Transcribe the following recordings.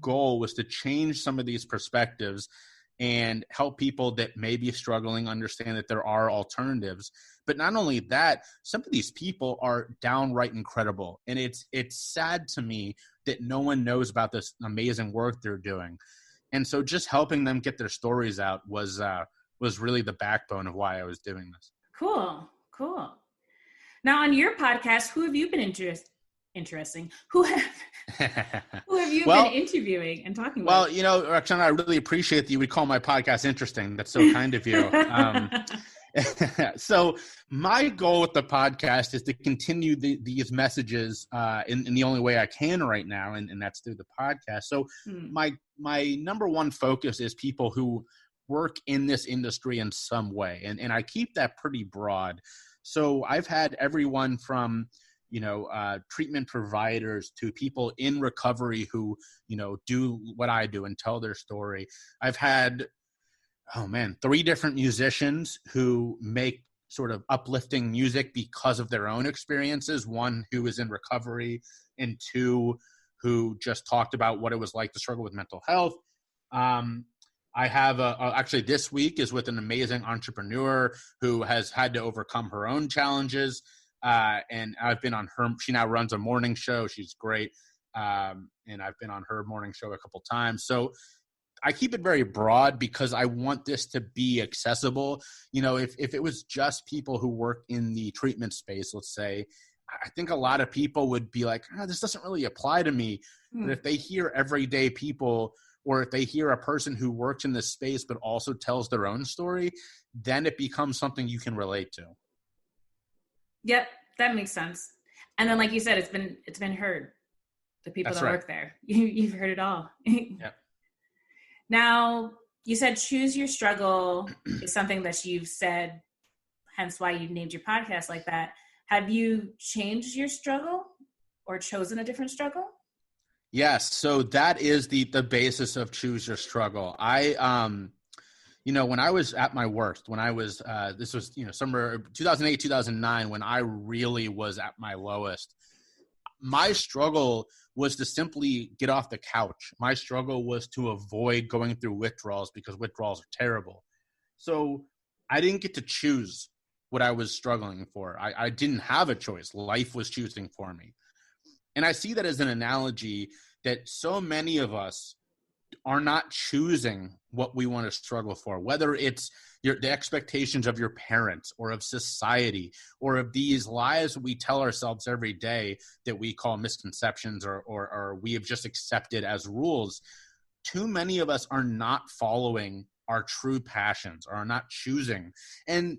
goal was to change some of these perspectives and help people that may be struggling understand that there are alternatives. But not only that, some of these people are downright incredible. And it's sad to me that no one knows about this amazing work they're doing. And so just helping them get their stories out was really the backbone of why I was doing this. Cool. Now on your podcast, who have you been interesting? Who have you been interviewing and talking with? Well, Rockshana, I really appreciate that you would call my podcast interesting. That's so kind of you. So my goal with the podcast is to continue these messages in the only way I can right now, and that's through the podcast. So my number one focus is people who work in this industry in some way, and I keep that pretty broad. So I've had everyone from treatment providers to people in recovery who, do what I do and tell their story. I've had, 3 different musicians who make sort of uplifting music because of their own experiences. 1 who is in recovery, and 2 who just talked about what it was like to struggle with mental health. I have actually this week is with an amazing entrepreneur who has had to overcome her own challenges. And I've been on she now runs a morning show. She's great. And I've been on her morning show a couple times. So I keep it very broad because I want this to be accessible. If it was just people who work in the treatment space, let's say, I think a lot of people would be like, this doesn't really apply to me. But if they hear everyday people, or if they hear a person who works in this space but also tells their own story, then it becomes something you can relate to. Yep, that makes sense. And then, like you said, it's been heard. The people that work there, you've heard it all. Yep. Now, you said choose your struggle is something that you've said, hence why you named your podcast like that. Have you changed your struggle or chosen a different struggle? Yes. So that is the basis of choose your struggle. I, when I was at my worst, when I was, this was, somewhere 2008, 2009, when I really was at my lowest, my struggle was to simply get off the couch. My struggle was to avoid going through withdrawals because withdrawals are terrible. So I didn't get to choose what I was struggling for. I didn't have a choice. Life was choosing for me. And I see that as an analogy that so many of us are not choosing what we want to struggle for, whether it's the expectations of your parents or of society or of these lies we tell ourselves every day that we call misconceptions or we have just accepted as rules. Too many of us are not following our true passions or are not choosing. And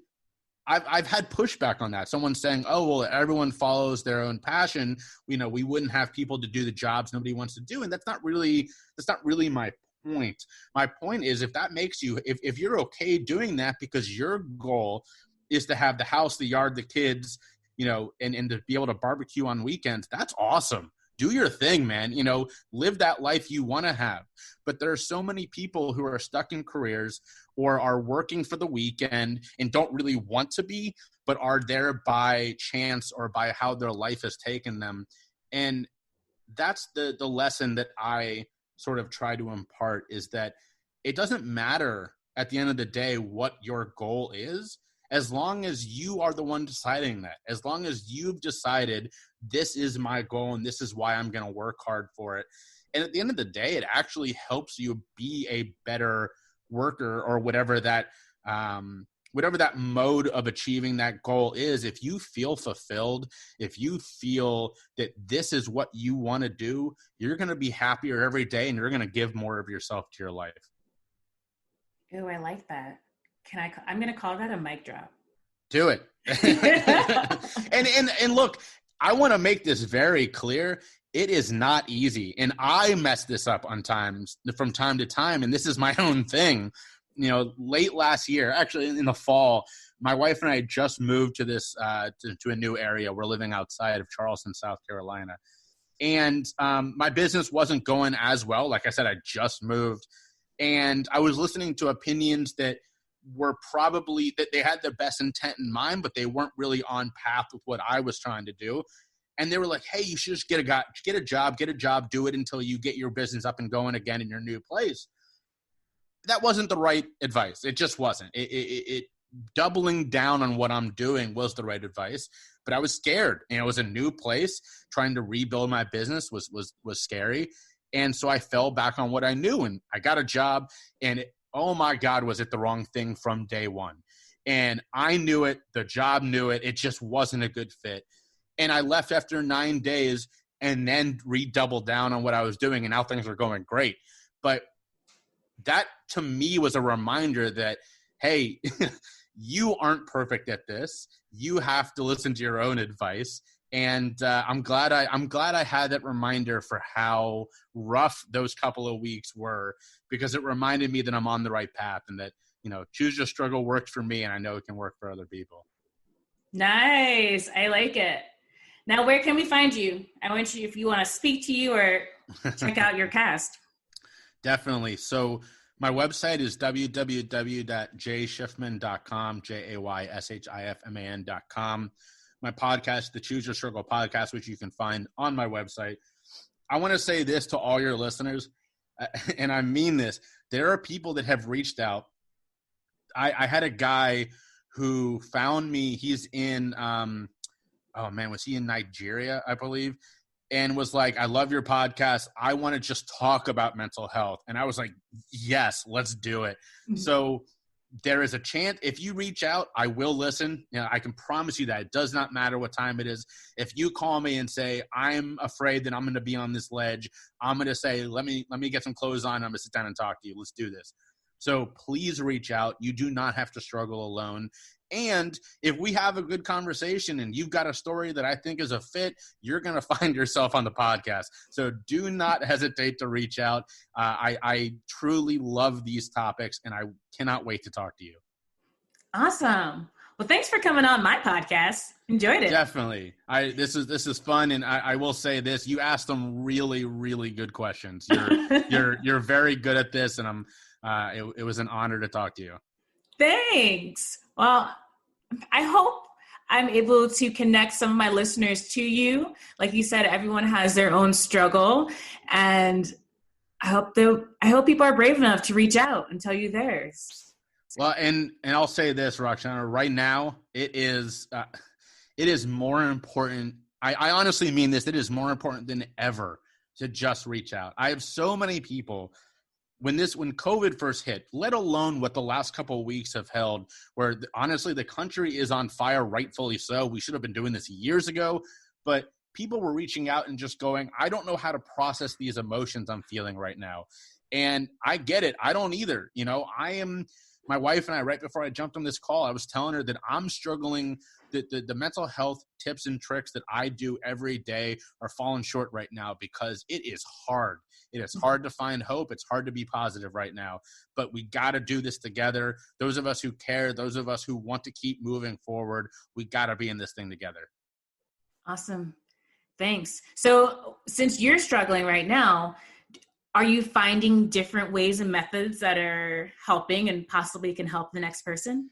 I've had pushback on that. Someone saying, oh, well, everyone follows their own passion. We wouldn't have people to do the jobs nobody wants to do. And that's not really my point. My point is, if that makes you, if you're okay doing that because your goal is to have the house, the yard, the kids, and to be able to barbecue on weekends, that's awesome. Do your thing, man. Live that life you want to have. But there are so many people who are stuck in careers or are working for the weekend and don't really want to be, but are there by chance or by how their life has taken them. And that's the lesson that I sort of try to impart, is that it doesn't matter at the end of the day what your goal is, as long as you are the one deciding that, as long as you've decided this is my goal and this is why I'm going to work hard for it. And at the end of the day, it actually helps you be a better worker or whatever that mode of achieving that goal is. If you feel fulfilled, if you feel that this is what you want to do, you're going to be happier every day and you're going to give more of yourself to your life. Oh, I like that. I'm going to call that a mic drop. Do it. and look, I want to make this very clear. It is not easy. And I mess this up from time to time. And this is my own thing. Late last year, actually in the fall, my wife and I just moved to this, to a new area. We're living outside of Charleston, South Carolina. And my business wasn't going as well. Like I said, I just moved. And I was listening to opinions that were probably that they had the best intent in mind, but they weren't really on path with what I was trying to do. And they were like, hey, you should just get a job, do it until you get your business up and going again in your new place. That wasn't the right advice. It just wasn't. It doubling down on what I'm doing was the right advice, but I was scared. It was a new place. Trying to rebuild my business was scary. And so I fell back on what I knew, and I got a job, and oh my God, was it the wrong thing from day one. And I knew it. The job knew it. It just wasn't a good fit. And I left after 9 days and then redoubled down on what I was doing, and now things are going great. But that to me was a reminder that, hey, you aren't perfect at this. You have to listen to your own advice. And I'm glad I had that reminder for how rough those couple of weeks were, because it reminded me that I'm on the right path, and that, choose your struggle worked for me, and I know it can work for other people. Nice. I like it. Now, where can we find you? I want you, if you want to speak to you or check out your cast. Definitely. So my website is www.jayshiftman.com, JAYSHIFMAN.com. My podcast, the Choose Your Struggle podcast, which you can find on my website. I want to say this to all your listeners, and I mean this. There are people that have reached out. I had a guy who found me. He's in, was he in Nigeria, I believe? And was like, I love your podcast. I want to just talk about mental health. And I was like, yes, let's do it. Mm-hmm. So there is a chance. If you reach out, I will listen. I can promise you that. It does not matter what time it is. If you call me and say, I'm afraid that I'm going to be on this ledge, I'm going to say, let me get some clothes on. I'm going to sit down and talk to you. Let's do this. So please reach out. You do not have to struggle alone. And if we have a good conversation and you've got a story that I think is a fit, you're going to find yourself on the podcast. So do not hesitate to reach out. I truly love these topics, and I cannot wait to talk to you. Awesome. Well, thanks for coming on my podcast. Enjoyed it. Definitely. This is fun, and I will say this: you asked some really, really good questions. You're very good at this, and it was an honor to talk to you. Thanks. Well, I hope I'm able to connect some of my listeners to you. Like you said, everyone has their own struggle, and I hope people are brave enough to reach out and tell you theirs. Well, and I'll say this, Rockshana, right now it is more important. I honestly mean this. It is more important than ever to just reach out. I have so many people when COVID first hit, let alone what the last couple of weeks have held, where honestly the country is on fire, rightfully so. We should have been doing this years ago, but people were reaching out and just going, I don't know how to process these emotions I'm feeling right now. And I get it. I don't either. My wife and I, right before I jumped on this call, I was telling her that I'm struggling. The mental health tips and tricks that I do every day are falling short right now because it is hard. It is hard to find hope. It's hard to be positive right now, but we got to do this together. Those of us who care, those of us who want to keep moving forward, we got to be in this thing together. Awesome. Thanks. So since you're struggling right now, are you finding different ways and methods that are helping and possibly can help the next person?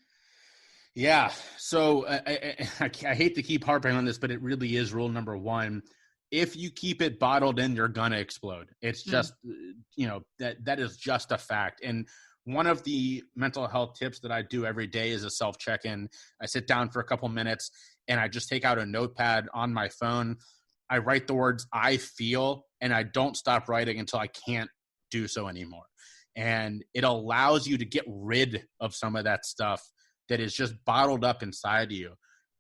Yeah. So I hate to keep harping on this, but it really is rule number one. If you keep it bottled in, you're going to explode. It's just, that is just a fact. And one of the mental health tips that I do every day is a self check-in. I sit down for a couple minutes and I just take out a notepad on my phone. I write the words I feel, and I don't stop writing until I can't do so anymore. And it allows you to get rid of some of that stuff that is just bottled up inside you.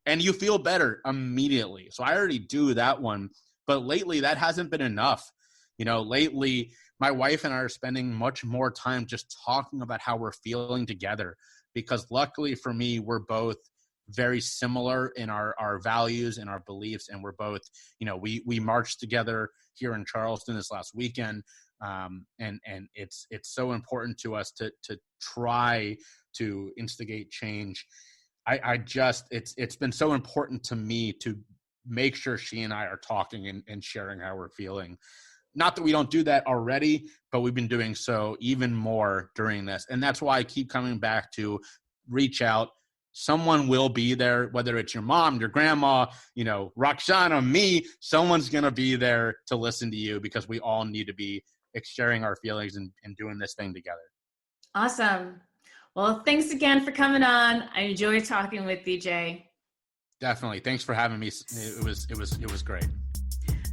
And you feel better immediately. So I already do that one. But lately, that hasn't been enough. Lately, my wife and I are spending much more time just talking about how we're feeling together. Because luckily for me, we're both very similar in our values and our beliefs. And we're both, we marched together here in Charleston this last weekend. And it's so important to us to try to instigate change. It's been so important to me to make sure she and I are talking and sharing how we're feeling. Not that we don't do that already, but we've been doing so even more during this. And that's why I keep coming back to reach out. Someone will be there, whether it's your mom, your grandma, Rockshana, me, someone's going to be there to listen to you, because we all need to be sharing our feelings and doing this thing together. Awesome. Well, thanks again for coming on. I enjoyed talking with you, Jay. Definitely. Thanks for having me. It was great.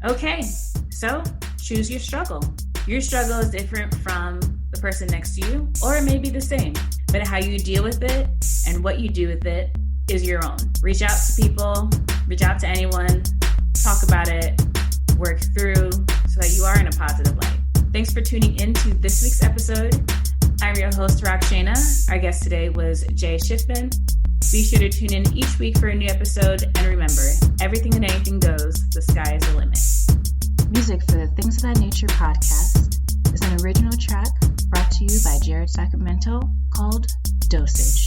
Okay. So choose your struggle. Your struggle is different from the person next to you, or it may be the same, but how you deal with it and what you do with it is your own. Reach out to people, reach out to anyone, talk about it, work through so that you are in a positive light. Thanks for tuning in to this week's episode. I'm your host, Rockshana. Our guest today was Jay Shiftman. Be sure to tune in each week for a new episode, and remember, everything and anything goes, the sky is the limit. Music for the Things of That Nature podcast is an original track brought to you by Jared Sacramento called Dosage.